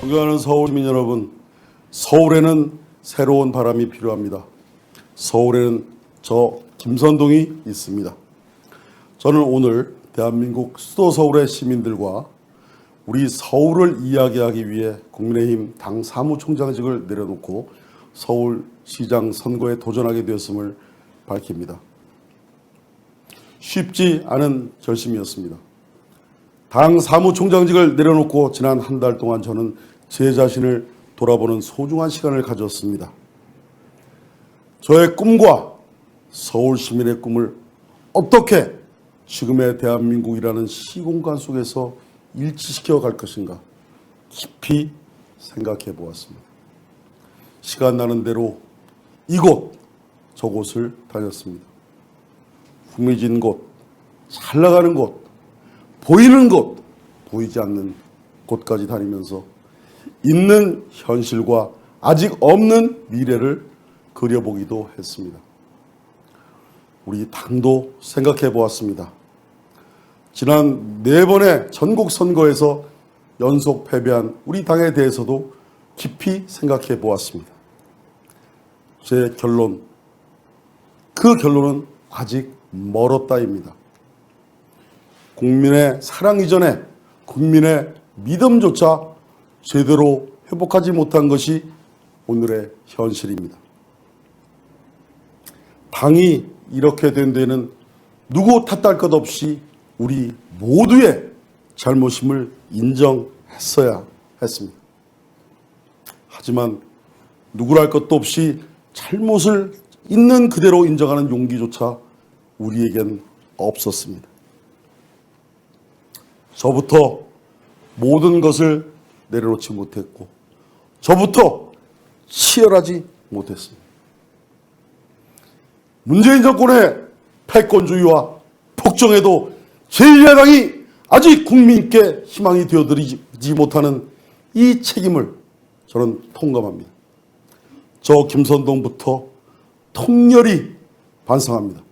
존경하는 서울 시민 여러분, 서울에는 새로운 바람이 필요합니다. 서울에는 저 김선동이 있습니다. 저는 오늘 대한민국 수도 서울의 시민들과 우리 서울을 이야기하기 위해 국민의힘 당 사무총장직을 내려놓고 서울시장 선거에 도전하게 되었음을 밝힙니다. 쉽지 않은 결심이었습니다. 당 사무총장직을 내려놓고 지난 한 달 동안 저는 제 자신을 돌아보는 소중한 시간을 가졌습니다. 저의 꿈과 서울 시민의 꿈을 어떻게 지금의 대한민국이라는 시공간 속에서 일치시켜 갈 것인가 깊이 생각해 보았습니다. 시간 나는 대로 이곳 저곳을 다녔습니다. 흥미진 곳, 잘 나가는 곳, 보이는 곳, 보이지 않는 곳까지 다니면서 있는 현실과 아직 없는 미래를 그려보기도 했습니다. 우리 당도 생각해 보았습니다. 지난 4번의 전국 선거에서 연속 패배한 우리 당에 대해서도 깊이 생각해 보았습니다. 제 결론, 그 결론은 아직 멀었다입니다. 국민의 사랑 이전에 국민의 믿음조차 제대로 회복하지 못한 것이 오늘의 현실입니다. 당이 이렇게 된 데는 누구 탓할 것 없이 우리 모두의 잘못임을 인정했어야 했습니다. 하지만 누구랄 것도 없이 잘못을 있는 그대로 인정하는 용기조차 우리에겐 없었습니다. 저부터 모든 것을 내려놓지 못했고 저부터 치열하지 못했습니다. 문재인 정권의 패권주의와 폭정에도 제1야당이 아직 국민께 희망이 되어드리지 못하는 이 책임을 저는 통감합니다. 저 김선동부터 통렬히 반성합니다.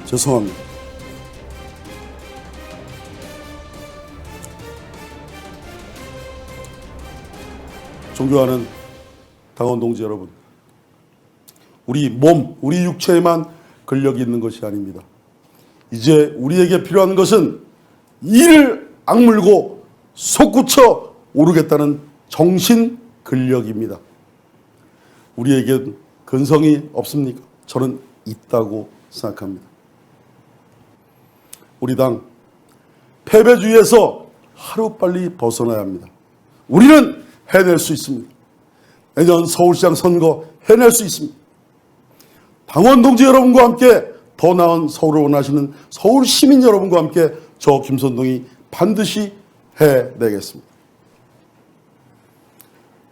죄송합니다. 존경하는 당원 동지 여러분, 우리 몸, 우리 육체에만 근력이 있는 것이 아닙니다. 이제 우리에게 필요한 것은 이를 악물고 솟구쳐 오르겠다는 정신 근력입니다. 우리에겐 근성이 없습니까? 저는 있다고 생각합니다. 우리 당 패배주의에서 하루빨리 벗어나야 합니다. 우리는 해낼 수 있습니다. 내년 서울시장 선거 해낼 수 있습니다. 당원 동지 여러분과 함께 더 나은 서울을 원하시는 서울 시민 여러분과 함께 저 김선동이 반드시 해내겠습니다.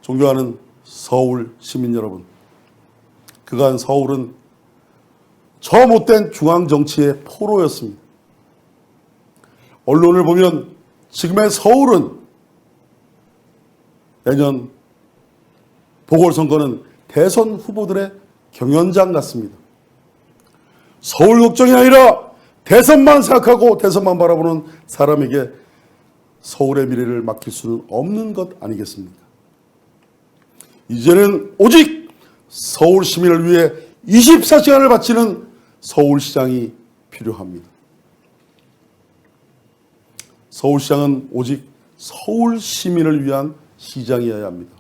존경하는 서울 시민 여러분, 그간 서울은 저 못된 중앙정치의 포로였습니다. 언론을 보면 지금의 서울은 내년 보궐선거는 대선 후보들의 경연장 같습니다. 서울 걱정이 아니라 대선만 생각하고 대선만 바라보는 사람에게 서울의 미래를 맡길 수는 없는 것 아니겠습니까? 이제는 오직 서울 시민을 위해 24시간을 바치는 서울시장이 필요합니다. 서울시장은 오직 서울 시민을 위한 시장이어야 합니다.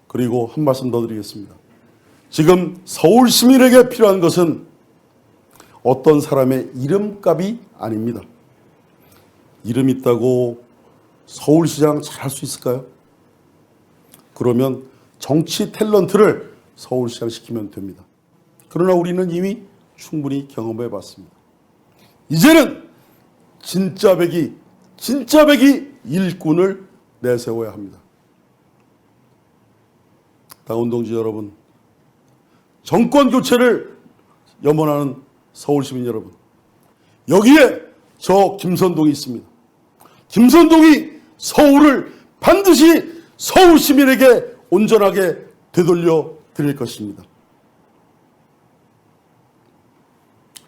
그리고 한 말씀 더 드리겠습니다. 지금 서울 시민에게 필요한 것은 어떤 사람의 이름값이 아닙니다. 이름 있다고 서울시장 잘할 수 있을까요? 그러면 정치 탤런트를 서울시장 시키면 됩니다. 그러나 우리는 이미 충분히 경험해 봤습니다. 이제는 진짜 백이 일꾼을 내세워야 합니다. 당원 동지 여러분, 정권 교체를 염원하는 서울 시민 여러분, 여기에 저 김선동이 있습니다. 김선동이 서울을 반드시 서울 시민에게 온전하게 되돌려 드릴 것입니다.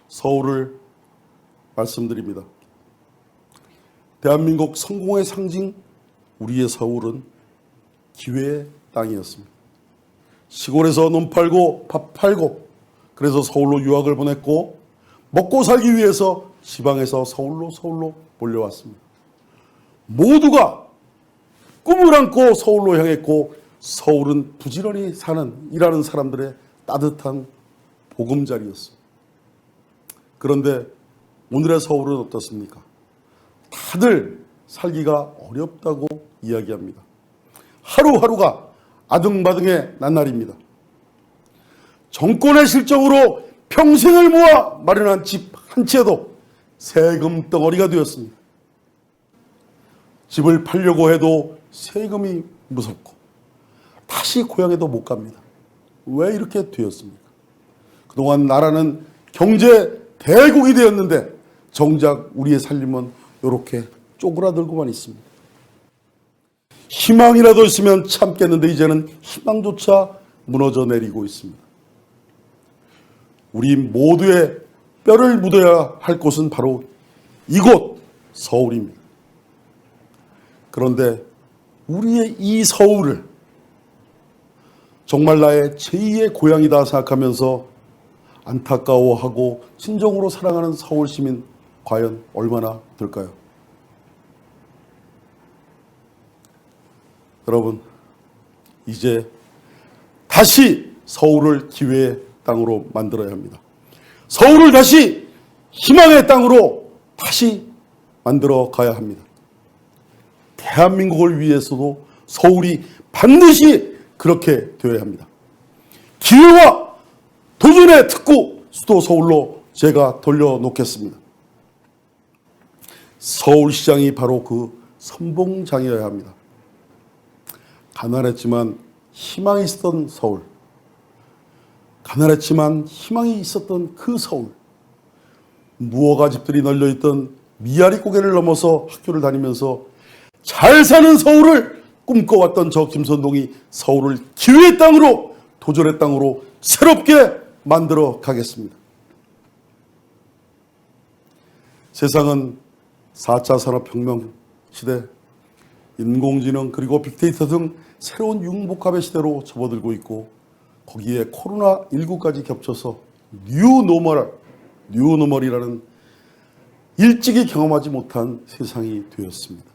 서울을 말씀드립니다. 대한민국 성공의 상징 우리의 서울은 기회의 땅이었습니다. 시골에서 논 팔고 밥 팔고 그래서 서울로 유학을 보냈고 먹고 살기 위해서 지방에서 서울로 몰려왔습니다. 모두가 꿈을 안고 서울로 향했고 서울은 부지런히 일하는 사람들의 따뜻한 보금자리였습니다. 그런데 오늘의 서울은 어떻습니까? 다들 살기가 어렵다고 이야기합니다. 하루하루가 아등바등의 나날입니다. 정권의 실정으로 평생을 모아 마련한 집 한 채도 세금 덩어리가 되었습니다. 집을 팔려고 해도 세금이 무섭고 다시 고향에도 못 갑니다. 왜 이렇게 되었습니까? 그동안 나라는 경제 대국이 되었는데 정작 우리의 살림은 이렇게 쪼그라들고만 있습니다. 희망이라도 있으면 참겠는데 이제는 희망조차 무너져 내리고 있습니다. 우리 모두의 뼈를 묻어야 할 곳은 바로 이곳 서울입니다. 그런데 우리의 이 서울을 정말 나의 제2의 고향이다 생각하면서 안타까워하고 진정으로 사랑하는 서울 시민 과연 얼마나 될까요? 여러분, 이제 다시 서울을 기회의 땅으로 만들어야 합니다. 서울을 다시 희망의 땅으로 다시 만들어 가야 합니다. 대한민국을 위해서도 서울이 반드시 그렇게 되어야 합니다. 기회와 도전의 특구 수도 서울로 제가 돌려놓겠습니다. 서울시장이 바로 그 선봉장이어야 합니다. 가난했지만 희망이 있었던 서울, 가난했지만 희망이 있었던 그 서울, 무허가 집들이 널려있던 미아리 고개를 넘어서 학교를 다니면서 잘 사는 서울을 꿈꿔왔던 저 김선동이 서울을 기회의 땅으로, 도전의 땅으로 새롭게 만들어 가겠습니다. 세상은 4차 산업혁명 시대, 인공지능 그리고 빅데이터 등 새로운 융복합의 시대로 접어들고 있고 거기에 코로나19까지 겹쳐서 뉴노멀이라는 일찍이 경험하지 못한 세상이 되었습니다.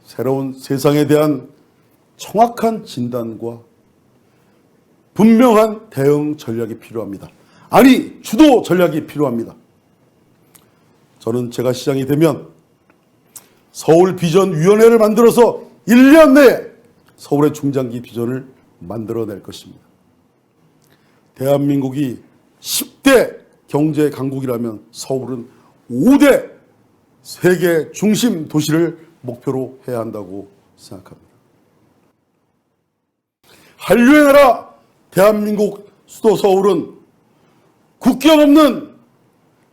새로운 세상에 대한 정확한 진단과 분명한 대응 전략이 필요합니다. 아니, 주도 전략이 필요합니다. 저는 제가 시장이 되면 서울비전위원회를 만들어서 1년 내에 서울의 중장기 비전을 만들어낼 것입니다. 대한민국이 10대 경제 강국이라면 서울은 5대 세계 중심 도시를 목표로 해야 한다고 생각합니다. 한류의 나라 대한민국 수도 서울은 국경 없는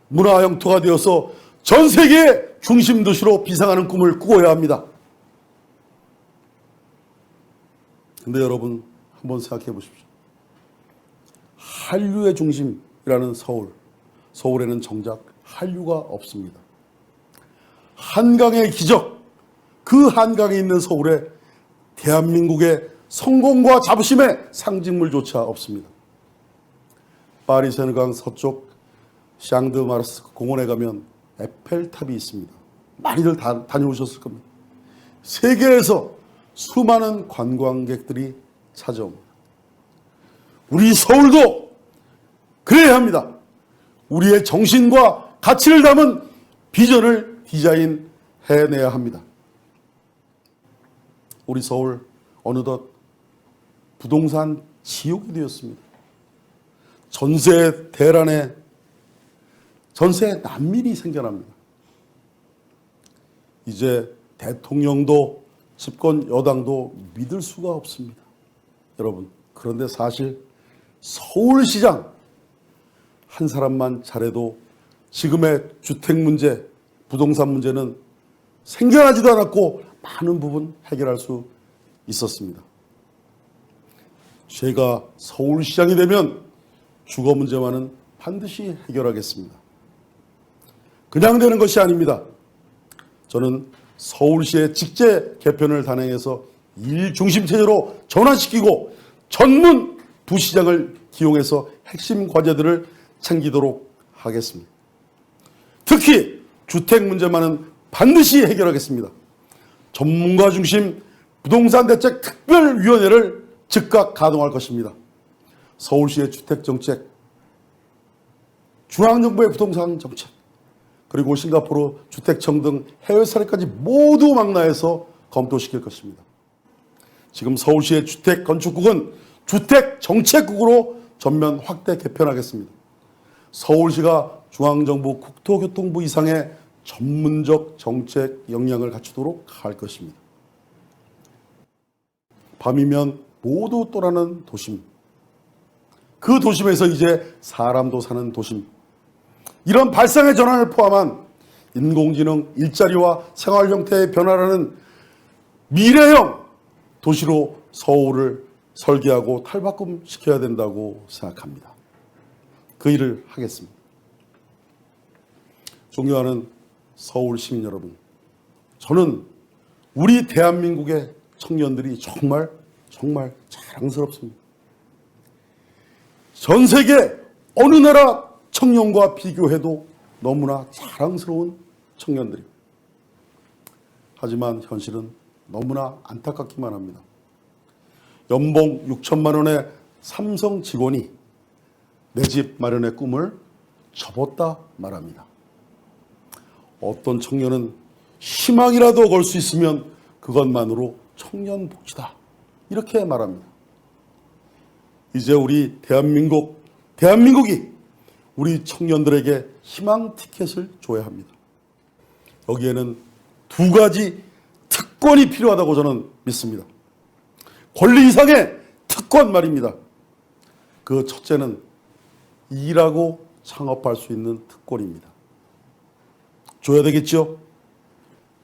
문화 영토가 되어서 전 세계의 중심 도시로 비상하는 꿈을 꾸어야 합니다. 근데 여러분 한번 생각해 보십시오. 한류의 중심이라는 서울에는 정작 한류가 없습니다. 한강의 기적, 그 한강에 있는 서울에 대한민국의 성공과 자부심의 상징물조차 없습니다. 파리 세느강 서쪽 샹드 마르스 공원에 가면 에펠탑이 있습니다. 많이들 다녀오셨을 겁니다. 세계에서 수많은 관광객들이 찾아옵니다. 우리 서울도 그래야 합니다. 우리의 정신과 가치를 담은 비전을 디자인해내야 합니다. 우리 서울 어느덧 부동산 지옥이 되었습니다. 전세 대란에 전세 난민이 생겨납니다. 이제 대통령도 집권 여당도 믿을 수가 없습니다. 여러분, 그런데 사실 서울시장 한 사람만 잘해도 지금의 주택 문제, 부동산 문제는 생겨나지도 않았고 많은 부분 해결할 수 있었습니다. 제가 서울시장이 되면 주거 문제만은 반드시 해결하겠습니다. 그냥 되는 것이 아닙니다. 저는 서울시의 직제 개편을 단행해서 일 중심 체제로 전환시키고 전문 부시장을 기용해서 핵심 과제들을 챙기도록 하겠습니다. 특히 주택 문제만은 반드시 해결하겠습니다. 전문가 중심 부동산 대책 특별위원회를 즉각 가동할 것입니다. 서울시의 주택정책, 중앙정부의 부동산 정책, 그리고 싱가포르 주택청 등 해외 사례까지 모두 망라해서 검토시킬 것입니다. 지금 서울시의 주택건축국은 주택정책국으로 전면 확대 개편하겠습니다. 서울시가 중앙정부 국토교통부 이상의 전문적 정책 역량을 갖추도록 할 것입니다. 밤이면 모두 떠나는 도심, 그 도심에서 이제 사람도 사는 도심, 이런 발상의 전환을 포함한 인공지능, 일자리와 생활 형태의 변화라는 미래형 도시로 서울을 설계하고 탈바꿈시켜야 된다고 생각합니다. 그 일을 하겠습니다. 존경하는 서울 시민 여러분, 저는 우리 대한민국의 청년들이 정말 자랑스럽습니다. 전 세계 어느 나라 청년과 비교해도 너무나 자랑스러운 청년들입니다. 하지만 현실은 너무나 안타깝기만 합니다. 연봉 6천만 원의 삼성 직원이 내 집 마련의 꿈을 접었다 말합니다. 어떤 청년은 희망이라도 걸 수 있으면 그것만으로 청년 복지다, 이렇게 말합니다. 이제 우리 대한민국이 우리 청년들에게 희망 티켓을 줘야 합니다. 여기에는 두 가지 특권이 필요하다고 저는 믿습니다. 권리 이상의 특권 말입니다. 그 첫째는 일하고 창업할 수 있는 특권입니다. 줘야 되겠죠?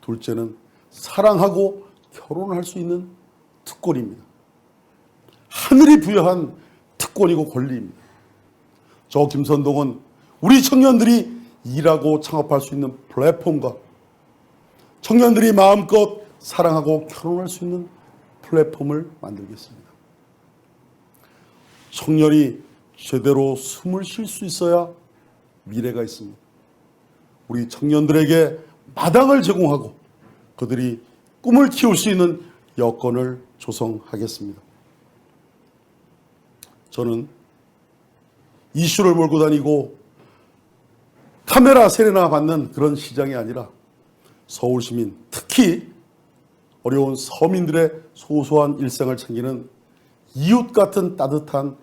둘째는 사랑하고 결혼할 수 있는 특권입니다. 하늘이 부여한 특권이고 권리입니다. 저 김선동은 우리 청년들이 일하고 창업할 수 있는 플랫폼과 청년들이 마음껏 사랑하고 결혼할 수 있는 플랫폼을 만들겠습니다. 청년이 제대로 숨을 쉴 수 있어야 미래가 있습니다. 우리 청년들에게 마당을 제공하고 그들이 꿈을 키울 수 있는 여건을 조성하겠습니다. 저는 이슈를 몰고 다니고 카메라 세례나 받는 그런 시장이 아니라 서울 시민, 특히 어려운 서민들의 소소한 일상을 챙기는 이웃 같은 따뜻한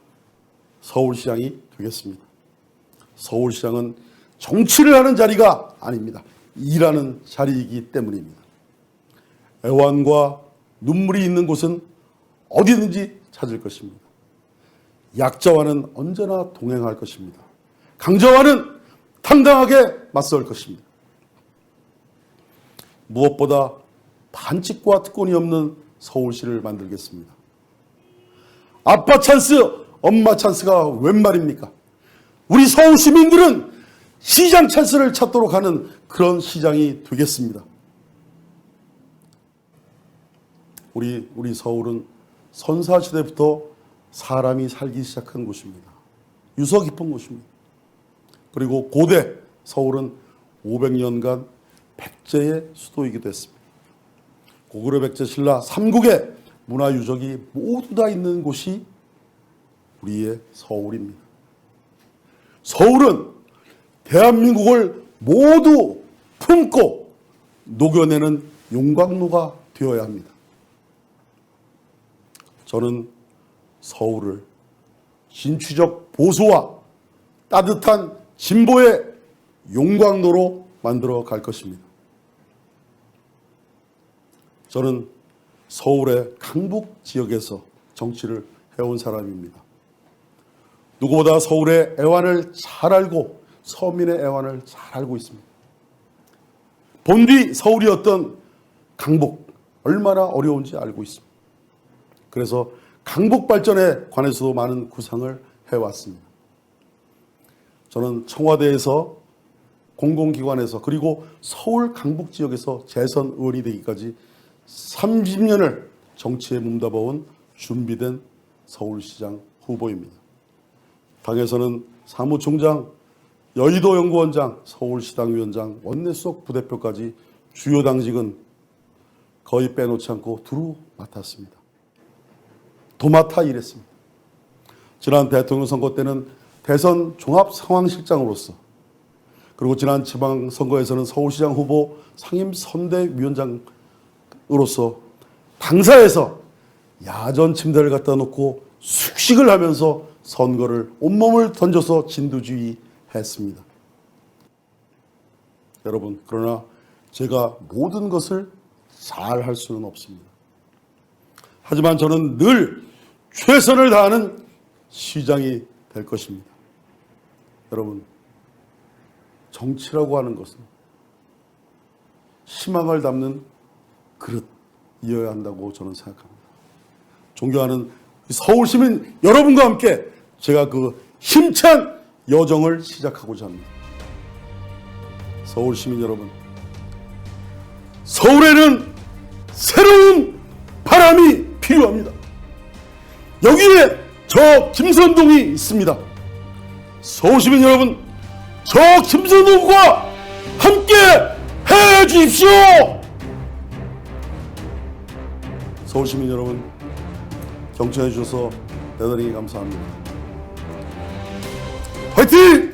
서울시장이 되겠습니다. 서울시장은 정치를 하는 자리가 아닙니다. 일하는 자리이기 때문입니다. 애환과 눈물이 있는 곳은 어디든지 찾을 것입니다. 약자와는 언제나 동행할 것입니다. 강자와는 당당하게 맞설 것입니다. 무엇보다 반칙과 특권이 없는 서울시를 만들겠습니다. 아빠 찬스, 엄마 찬스가 웬 말입니까? 우리 서울 시민들은 시장 찬스를 찾도록 하는 그런 시장이 되겠습니다. 우리 서울은 선사시대부터 사람이 살기 시작한 곳입니다. 유서 깊은 곳입니다. 그리고 고대 서울은 500년간 백제의 수도이기도 했습니다. 고구려 백제 신라 삼국의 문화유적이 모두 다 있는 곳이 우리의 서울입니다. 서울은 대한민국을 모두 품고 녹여내는 용광로가 되어야 합니다. 저는 서울을 진취적 보수와 따뜻한 진보의 용광로로 만들어 갈 것입니다. 저는 서울의 강북 지역에서 정치를 해온 사람입니다. 누구보다 서울의 애환을 잘 알고 서민의 애환을 잘 알고 있습니다. 본디 서울이었던 강북 얼마나 어려운지 알고 있습니다. 그래서 강북 발전에 관해서도 많은 구상을 해왔습니다. 저는 청와대에서 공공기관에서 그리고 서울 강북 지역에서 재선 의원이 되기까지 30년을 정치에 몸담아온 준비된 서울시장 후보입니다. 당에서는 사무총장, 여의도 연구원장, 서울시당 위원장, 원내수석 부대표까지 주요 당직은 거의 빼놓지 않고 두루 맡았습니다. 도맡아 일했습니다. 지난 대통령 선거 때는 대선 종합상황실장으로서, 그리고 지난 지방선거에서는 서울시장 후보 상임선대위원장으로서 당사에서 야전 침대를 갖다 놓고 숙식을 하면서 선거를 온몸을 던져서 진두지휘했습니다. 여러분, 그러나 제가 모든 것을 잘 할 수는 없습니다. 하지만 저는 늘 최선을 다하는 시장이 될 것입니다. 여러분, 정치라고 하는 것은 희망을 담는 그릇이어야 한다고 저는 생각합니다. 존경하는 서울시민 여러분과 함께 제가 그 힘찬 여정을 시작하고자 합니다. 서울시민 여러분, 서울에는 새로운 바람이 필요합니다. 여기에 저 김선동이 있습니다. 서울시민 여러분, 저 김선동과 함께 해 주십시오. 서울시민 여러분, 경청해 주셔서 대단히 감사합니다. 화이팅!